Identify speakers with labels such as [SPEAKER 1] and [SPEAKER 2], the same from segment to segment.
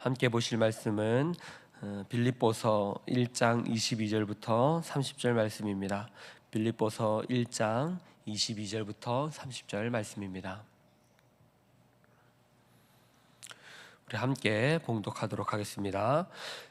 [SPEAKER 1] 함께 보실 말씀은 빌립보서 1장 22절부터 30절 말씀입니다. 빌립보서 1장 22절부터 30절 말씀입니다. 우리 함께 봉독하도록 하겠습니다.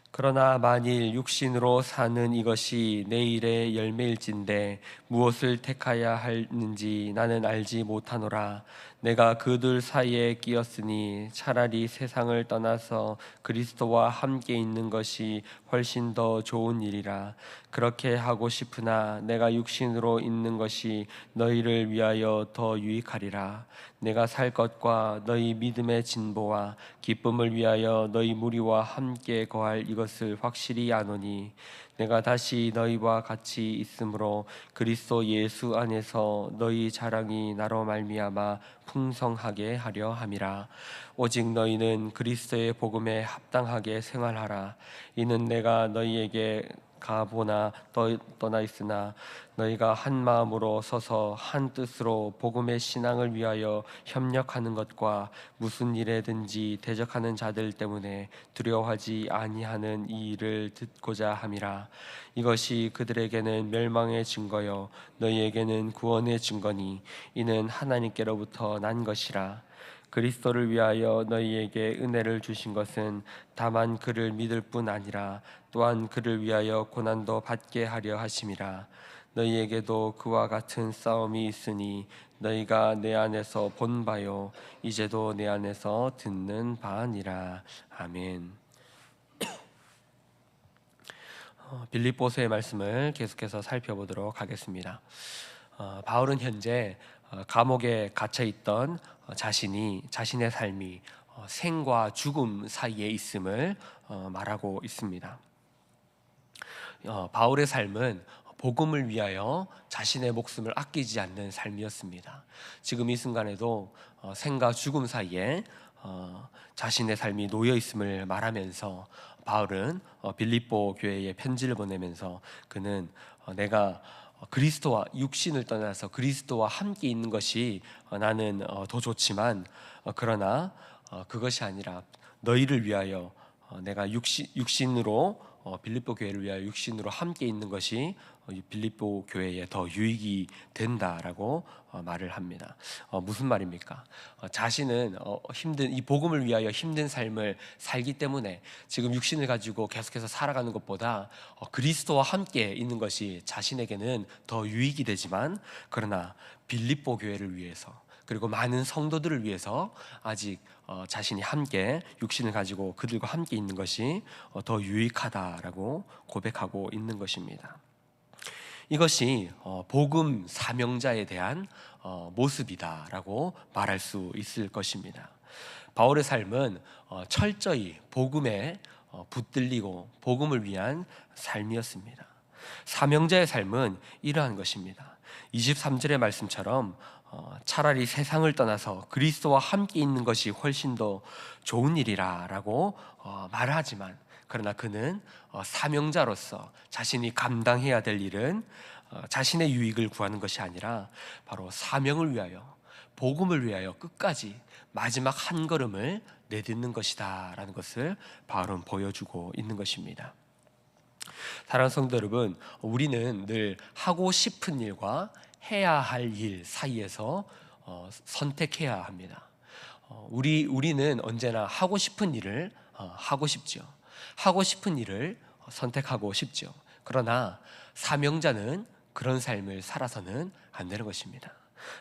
[SPEAKER 1] 그러나 만일 육신으로 사는 이것이 내일의 열매일진데 무엇을 택하야 하는지 나는 알지 못하노라. 내가 그들 사이에 끼었으니 차라리 세상을 떠나서 그리스도와 함께 있는 것이 훨씬 더 좋은 일이라. 그렇게 하고 싶으나 내가 육신으로 있는 것이 너희를 위하여 더 유익하리라. 내가 살 것과 너희 믿음의 진보와 기쁨을 위하여 너희 무리와 함께 거할 이것을 확실히 아노니 내가 다시 너희와 같이 있으므로 그리스도 예수 안에서 너희 자랑이 나로 말미암아 풍성하게 하려 함이라. 오직 너희는 그리스도의 복음에 합당하게 생활하라. 이는 내가 너희에게 가보나 떠나 있으나 너희가 한 마음으로 서서 한 뜻으로 복음의 신앙을 위하여 협력하는 것과 무슨 일에든지 대적하는 자들 때문에 두려워하지 아니하는 이 일을 듣고자 함이라. 이것이 그들에게는 멸망의 증거요 너희에게는 구원의 증거니 이는 하나님께로부터 난 것이라. 그리스도를 위하여 너희에게 은혜를 주신 것은 다만 그를 믿을 뿐 아니라 또한 그를 위하여 고난도 받게 하려 하심이라. 너희에게도 그와 같은 싸움이 있으니 너희가 내 안에서 본 바요 이제도 내 안에서 듣는 바니라. 아멘. 빌립보서의 말씀을 계속해서 살펴보도록 하겠습니다. 바울은 현재 감옥에 갇혀 있던 자신의 삶이 생과 죽음 사이에 있음을 말하고 있습니다. 바울의 삶은 복음을 위하여 자신의 목숨을 아끼지 않는 삶이었습니다. 지금 이 순간에도 생과 죽음 사이에 자신의 삶이 놓여 있음을 말하면서 바울은 빌립보 교회에 편지를 보내면서 그는 내가 그리스도와 육신을 떠나서 그리스도와 함께 있는 것이 나는 더 좋지만 그러나 그것이 아니라 너희를 위하여 내가 육신으로 빌립보 교회를 위하여 육신으로 함께 있는 것이 빌립보 교회에 더 유익이 된다라고 말을 합니다. 무슨 말입니까? 자신은 힘든 이 복음을 위하여 힘든 삶을 살기 때문에 지금 육신을 가지고 계속해서 살아가는 것보다 그리스도와 함께 있는 것이 자신에게는 더 유익이 되지만 그러나 빌립보 교회를 위해서 그리고 많은 성도들을 위해서 아직 자신이 함께 육신을 가지고 그들과 함께 있는 것이 더 유익하다라고 고백하고 있는 것입니다. 이것이 복음 사명자에 대한 모습이다라고 말할 수 있을 것입니다. 바울의 삶은 철저히 복음에 붙들리고 복음을 위한 삶이었습니다. 사명자의 삶은 이러한 것입니다. 23절의 말씀처럼 차라리 세상을 떠나서 그리스도와 함께 있는 것이 훨씬 더 좋은 일이라 라고 말하지만 그러나 그는 사명자로서 자신이 감당해야 될 일은 자신의 유익을 구하는 것이 아니라 바로 사명을 위하여 복음을 위하여 끝까지 마지막 한 걸음을 내딛는 것이다 라는 것을 바울은 보여주고 있는 것입니다. 사랑하는 성도 여러분, 우리는 늘 하고 싶은 일과 해야 할 일 사이에서 선택해야 합니다. 우리는 언제나 하고 싶은 일을 하고 싶죠. 하고 싶은 일을 선택하고 싶죠. 그러나 사명자는 그런 삶을 살아서는 안 되는 것입니다.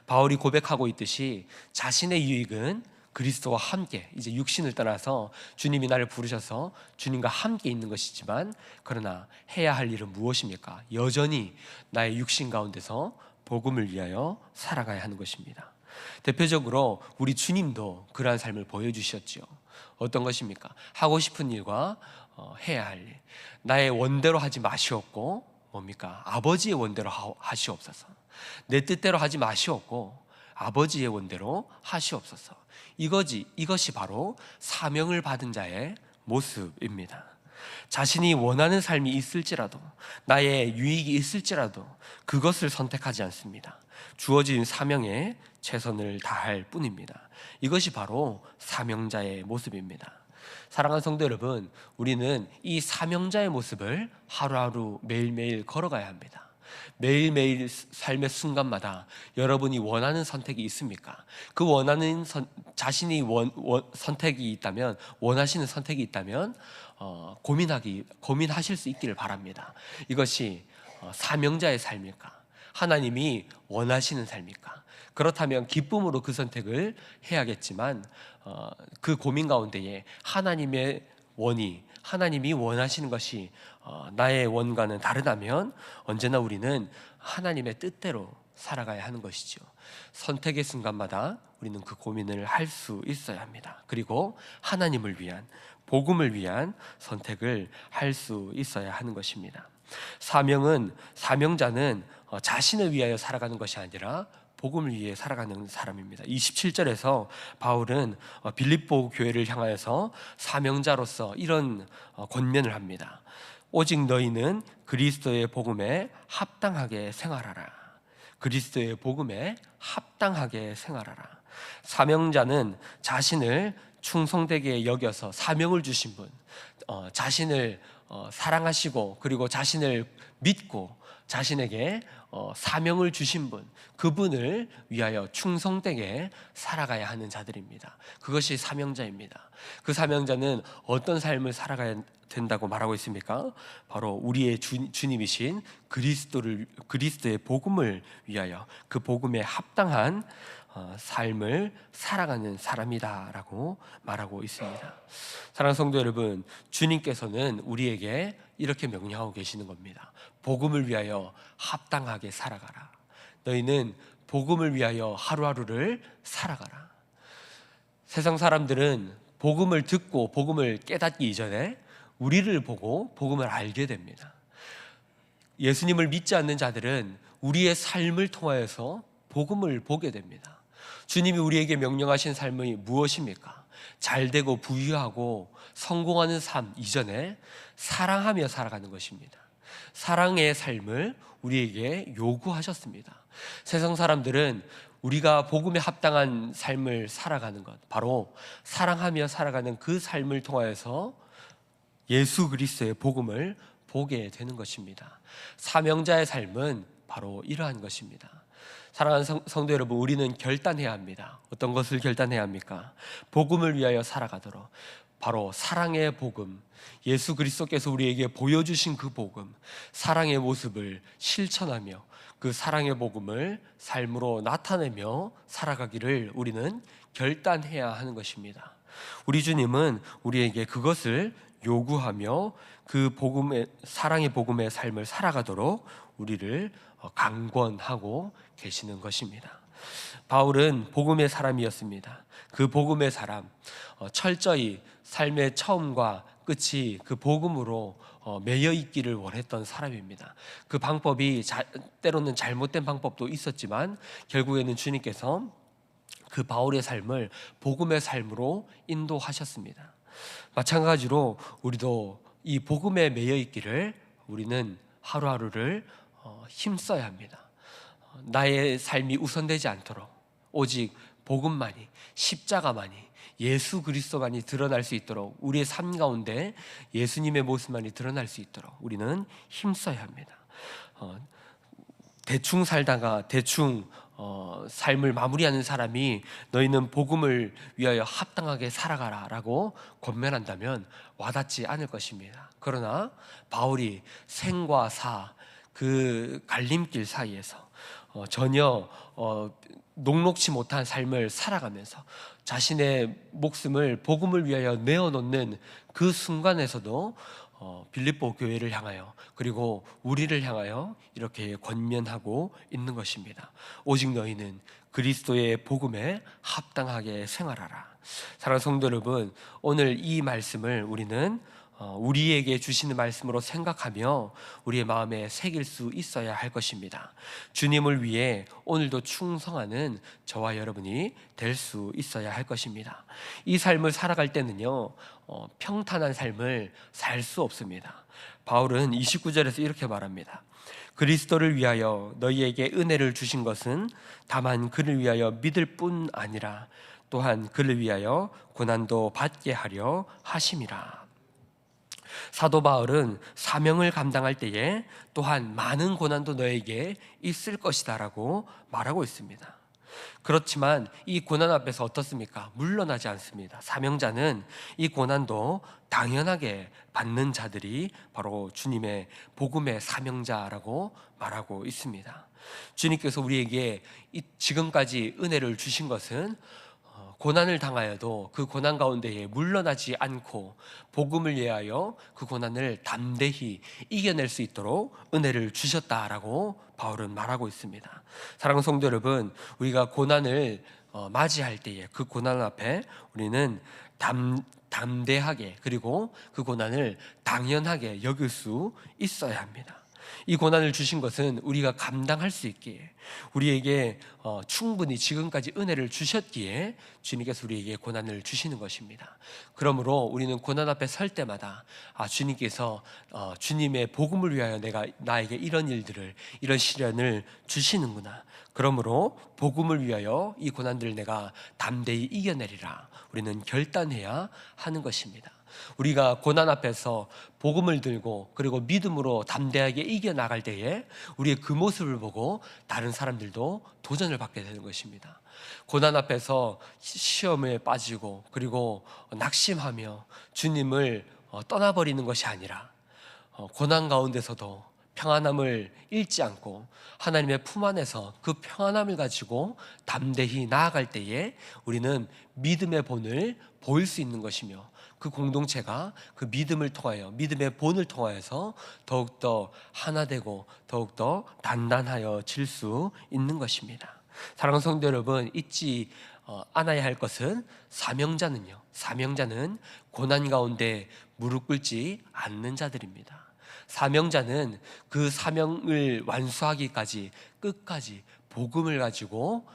[SPEAKER 1] 바울이 고백하고 있듯이 자신의 유익은 그리스도와 함께 이제 육신을 떠나서 주님이 나를 부르셔서 주님과 함께 있는 것이지만 그러나 해야 할 일은 무엇입니까? 여전히 나의 육신 가운데서 복음을 위하여 살아가야 하는 것입니다. 대표적으로 우리 주님도 그러한 삶을 보여주셨죠. 어떤 것입니까? 하고 싶은 일과 해야 할 일, 나의 원대로 하지 마시옵고 뭡니까? 아버지의 원대로 하시옵소서. 내 뜻대로 하지 마시옵고 아버지의 원대로 하시옵소서. 이것이 바로 사명을 받은 자의 모습입니다. 자신이 원하는 삶이 있을지라도 나의 유익이 있을지라도 그것을 선택하지 않습니다. 주어진 사명에 최선을 다할 뿐입니다. 이것이 바로 사명자의 모습입니다. 사랑하는 성도 여러분, 우리는 이 사명자의 모습을 하루하루 매일매일 걸어가야 합니다. 매일매일 삶의 순간마다 여러분이 원하는 선택이 있습니까? 그 원하는 자신이 선택이 있다면, 원하시는 선택이 있다면 고민하실 수 있기를 바랍니다. 이것이 사명자의 삶일까? 하나님이 원하시는 삶일까? 그렇다면 기쁨으로 그 선택을 해야겠지만 그 고민 가운데에 하나님이 원하시는 것이 나의 원과는 다르다면 언제나 우리는 하나님의 뜻대로 살아가야 하는 것이죠. 선택의 순간마다 우리는 그 고민을 할 수 있어야 합니다. 그리고 하나님을 위한, 복음을 위한 선택을 할 수 있어야 하는 것입니다. 사명자는 자신을 위하여 살아가는 것이 아니라 복음을 위해 살아가는 사람입니다. 27절에서 바울은 빌립보 교회를 향하여서 사명자로서 이런 권면을 합니다. 오직 너희는 그리스도의 복음에 합당하게 생활하라. 그리스도의 복음에 합당하게 생활하라. 사명자는 자신을 충성되게 여겨서 사명을 주신 분, 자신을 사랑하시고 그리고 자신을 믿고 자신에게 사명을 주신 분, 그분을 위하여 충성되게 살아가야 하는 자들입니다. 그것이 사명자입니다. 그 사명자는 어떤 삶을 살아가야 된다고 말하고 있습니까? 바로 우리의 주님이신 그리스도의 복음을 위하여 그 복음에 합당한 삶을 살아가는 사람이다라고 말하고 있습니다. 사랑하는 성도 여러분, 주님께서는 우리에게 이렇게 명령하고 계시는 겁니다. 복음을 위하여 합당하게 살아가라. 너희는 복음을 위하여 하루하루를 살아가라. 세상 사람들은 복음을 듣고 복음을 깨닫기 이전에 우리를 보고 복음을 알게 됩니다. 예수님을 믿지 않는 자들은 우리의 삶을 통하여서 복음을 보게 됩니다. 주님이 우리에게 명령하신 삶이 무엇입니까? 잘되고 부유하고 성공하는 삶 이전에 사랑하며 살아가는 것입니다. 사랑의 삶을 우리에게 요구하셨습니다. 세상 사람들은 우리가 복음에 합당한 삶을 살아가는 것, 바로 사랑하며 살아가는 그 삶을 통하여서 예수 그리스도의 복음을 보게 되는 것입니다. 사명자의 삶은 바로 이러한 것입니다. 사랑하는 성도 여러분, 우리는 결단해야 합니다. 어떤 것을 결단해야 합니까? 복음을 위하여 살아가도록, 바로 사랑의 복음, 예수 그리스도께서 우리에게 보여주신 그 복음, 사랑의 모습을 실천하며 그 사랑의 복음을 삶으로 나타내며 살아가기를 우리는 결단해야 하는 것입니다. 우리 주님은 우리에게 그것을 요구하며 그 사랑의 복음의 삶을 살아가도록 우리를 강권하고 계시는 것입니다. 바울은 복음의 사람이었습니다. 그 복음의 사람, 철저히 삶의 처음과 끝이 그 복음으로 매여 있기를 원했던 사람입니다. 그 방법이 때로는 잘못된 방법도 있었지만 결국에는 주님께서 그 바울의 삶을 복음의 삶으로 인도하셨습니다. 마찬가지로 우리도 이 복음에 매여 있기를 우리는 하루하루를 힘써야 합니다. 나의 삶이 우선되지 않도록 오직 복음만이, 십자가만이, 예수 그리스도만이 드러날 수 있도록, 우리의 삶 가운데 예수님의 모습만이 드러날 수 있도록 우리는 힘써야 합니다. 대충 살다가 대충 삶을 마무리하는 사람이 너희는 복음을 위하여 합당하게 살아가라 라고 권면한다면 와닿지 않을 것입니다. 그러나 바울이 생과 사, 그 갈림길 사이에서 전혀 녹록지 못한 삶을 살아가면서 자신의 목숨을 복음을 위하여 내어놓는 그 순간에서도 빌립보 교회를 향하여 그리고 우리를 향하여 이렇게 권면하고 있는 것입니다. 오직 너희는 그리스도의 복음에 합당하게 생활하라. 사랑하는 성도 여러분, 오늘 이 말씀을 우리는 우리에게 주시는 말씀으로 생각하며 우리의 마음에 새길 수 있어야 할 것입니다. 주님을 위해 오늘도 충성하는 저와 여러분이 될 수 있어야 할 것입니다. 이 삶을 살아갈 때는요, 평탄한 삶을 살 수 없습니다. 바울은 29절에서 이렇게 말합니다. 그리스도를 위하여 너희에게 은혜를 주신 것은 다만 그를 위하여 믿을 뿐 아니라 또한 그를 위하여 고난도 받게 하려 하심이라. 사도 바울은 사명을 감당할 때에 또한 많은 고난도 너에게 있을 것이다라고 말하고 있습니다. 그렇지만 이 고난 앞에서 어떻습니까? 물러나지 않습니다. 사명자는 이 고난도 당연하게 받는 자들이 바로 주님의 복음의 사명자라고 말하고 있습니다. 주님께서 우리에게 지금까지 은혜를 주신 것은 고난을 당하여도 그 고난 가운데에 물러나지 않고 복음을 위하여 그 고난을 담대히 이겨낼 수 있도록 은혜를 주셨다라고 바울은 말하고 있습니다. 사랑하는 성도 여러분, 우리가 고난을 맞이할 때에 그 고난 앞에 우리는 담대하게, 그리고 그 고난을 당연하게 여길 수 있어야 합니다. 이 고난을 주신 것은 우리가 감당할 수 있기에, 우리에게 충분히 지금까지 은혜를 주셨기에 주님께서 우리에게 고난을 주시는 것입니다. 그러므로 우리는 고난 앞에 설 때마다 주님께서 주님의 복음을 위하여 나에게 이런 일들을, 이런 시련을 주시는구나, 그러므로 복음을 위하여 이 고난들을 내가 담대히 이겨내리라, 우리는 결단해야 하는 것입니다. 우리가 고난 앞에서 복음을 들고 그리고 믿음으로 담대하게 이겨나갈 때에 우리의 그 모습을 보고 다른 사람들도 도전을 받게 되는 것입니다. 고난 앞에서 시험에 빠지고 그리고 낙심하며 주님을 떠나버리는 것이 아니라 고난 가운데서도 평안함을 잃지 않고 하나님의 품 안에서 그 평안함을 가지고 담대히 나아갈 때에 우리는 믿음의 본을 보일 수 있는 것이며, 그 공동체가 그 믿음을 통하여, 믿음의 본을 통하여서 더욱더 하나 되고 더욱더 단단하여질 수 있는 것입니다. 사랑하는 성도 여러분, 잊지 않아야 할 것은 사명자는 고난 가운데 무릎 꿇지 않는 자들입니다. 사명자는 그 사명을 완수하기까지 끝까지 복음을 가지고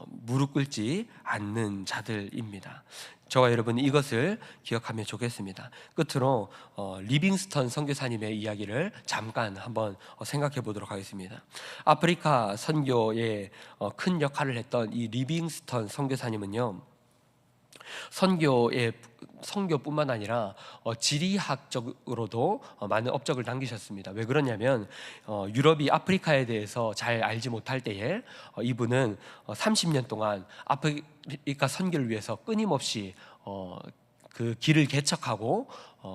[SPEAKER 1] 무릎 꿇지 않는 자들입니다. 저와 여러분이 이것을 기억하면 좋겠습니다. 끝으로 리빙스턴 선교사님의 이야기를 잠깐 한번 생각해 보도록 하겠습니다. 아프리카 선교에 큰 역할을 했던 이 리빙스턴 선교사님은요, 선교뿐만 아니라 지리학적으로도 많은 업적을 남기셨습니다. 왜 그러냐면 유럽이 아프리카에 대해서 잘 알지 못할 때에 이분은 30년 동안 아프리카 선교를 위해서 끊임없이 그 길을 개척하고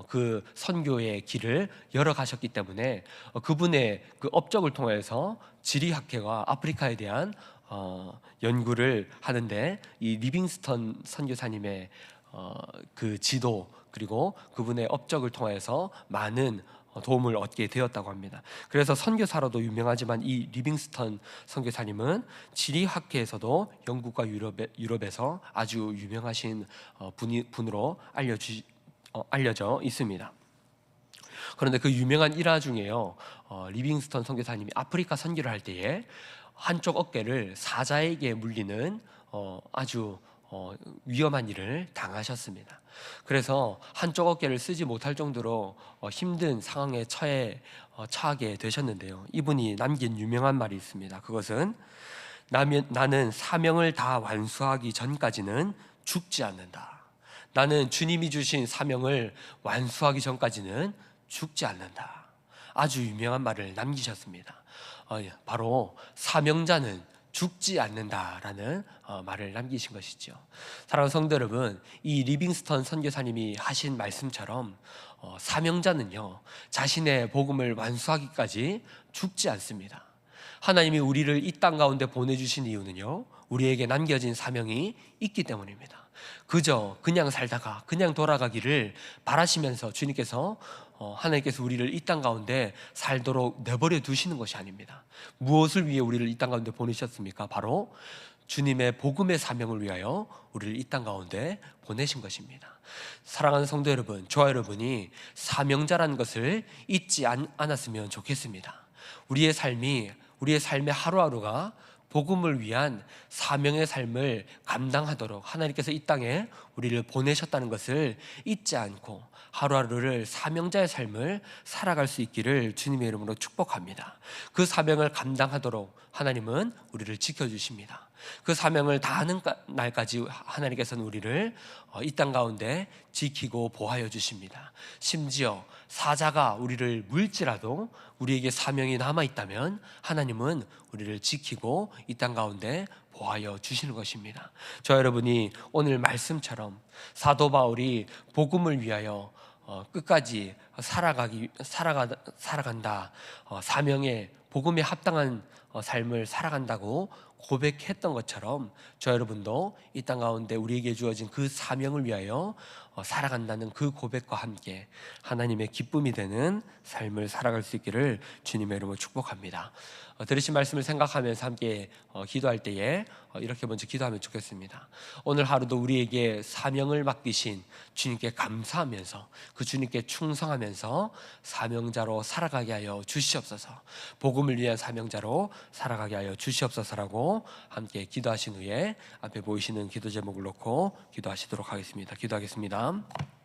[SPEAKER 1] 그 선교의 길을 열어가셨기 때문에 그분의 그 업적을 통해서 지리학회가 아프리카에 대한 연구를 하는데, 이 리빙스턴 선교사님의 그 지도 그리고 그분의 업적을 통해서 많은 도움을 얻게 되었다고 합니다. 그래서 선교사로도 유명하지만 이 리빙스턴 선교사님은 지리학회에서도 영국과 유럽에서 아주 유명하신 분으로 알려져 있습니다. 그런데 그 유명한 일화 중에요, 리빙스턴 선교사님이 아프리카 선교를 할 때에 한쪽 어깨를 사자에게 물리는 아주 위험한 일을 당하셨습니다. 그래서 한쪽 어깨를 쓰지 못할 정도로 힘든 상황에 처하게 되셨는데요, 이분이 남긴 유명한 말이 있습니다. 그것은 나는 사명을 다 완수하기 전까지는 죽지 않는다. 나는 주님이 주신 사명을 완수하기 전까지는 죽지 않는다. 아주 유명한 말을 남기셨습니다. 바로 사명자는 죽지 않는다라는 말을 남기신 것이죠. 사랑하는 성도 여러분, 이 리빙스턴 선교사님이 하신 말씀처럼 사명자는요, 자신의 복음을 완수하기까지 죽지 않습니다. 하나님이 우리를 이 땅 가운데 보내주신 이유는요, 우리에게 남겨진 사명이 있기 때문입니다. 그냥 살다가 그냥 돌아가기를 바라시면서 하나님께서 우리를 이 땅 가운데 살도록 내버려 두시는 것이 아닙니다. 무엇을 위해 우리를 이 땅 가운데 보내셨습니까? 바로 주님의 복음의 사명을 위하여 우리를 이 땅 가운데 보내신 것입니다. 사랑하는 성도 여러분, 저와 여러분이 사명자라는 것을 잊지 않았으면 좋겠습니다. 우리의 삶의 하루하루가 복음을 위한 사명의 삶을 감당하도록 하나님께서 이 땅에 우리를 보내셨다는 것을 잊지 않고 하루하루를 사명자의 삶을 살아갈 수 있기를 주님의 이름으로 축복합니다. 그 사명을 감당하도록 하나님은 우리를 지켜주십니다. 그 사명을 다하는 날까지 하나님께서는 우리를 이 땅 가운데 지키고 보호하여 주십니다. 심지어 사자가 우리를 물지라도 우리에게 사명이 남아있다면 하나님은 우리를 지키고 이 땅 가운데 보호하여 주시는 것입니다. 저 여러분이 오늘 말씀처럼 사도 바울이 복음을 위하여 끝까지 살아간다, 사명에 복음에 합당한 삶을 살아간다고 고백했던 것처럼 저 여러분도 이 땅 가운데 우리에게 주어진 그 사명을 위하여 살아간다는 그 고백과 함께 하나님의 기쁨이 되는 삶을 살아갈 수 있기를 주님의 이름으로 축복합니다. 들으신 말씀을 생각하면서 함께 기도할 때에 이렇게 먼저 기도하면 좋겠습니다. 오늘 하루도 우리에게 사명을 맡기신 주님께 감사하면서 그 주님께 충성하면서 사명자로 살아가게 하여 주시옵소서. 복음을 위한 사명자로 살아가게 하여 주시옵소서라고 함께 기도하신 후에 앞에 보이시는 기도 제목을 놓고 기도하시도록 하겠습니다. 기도하겠습니다.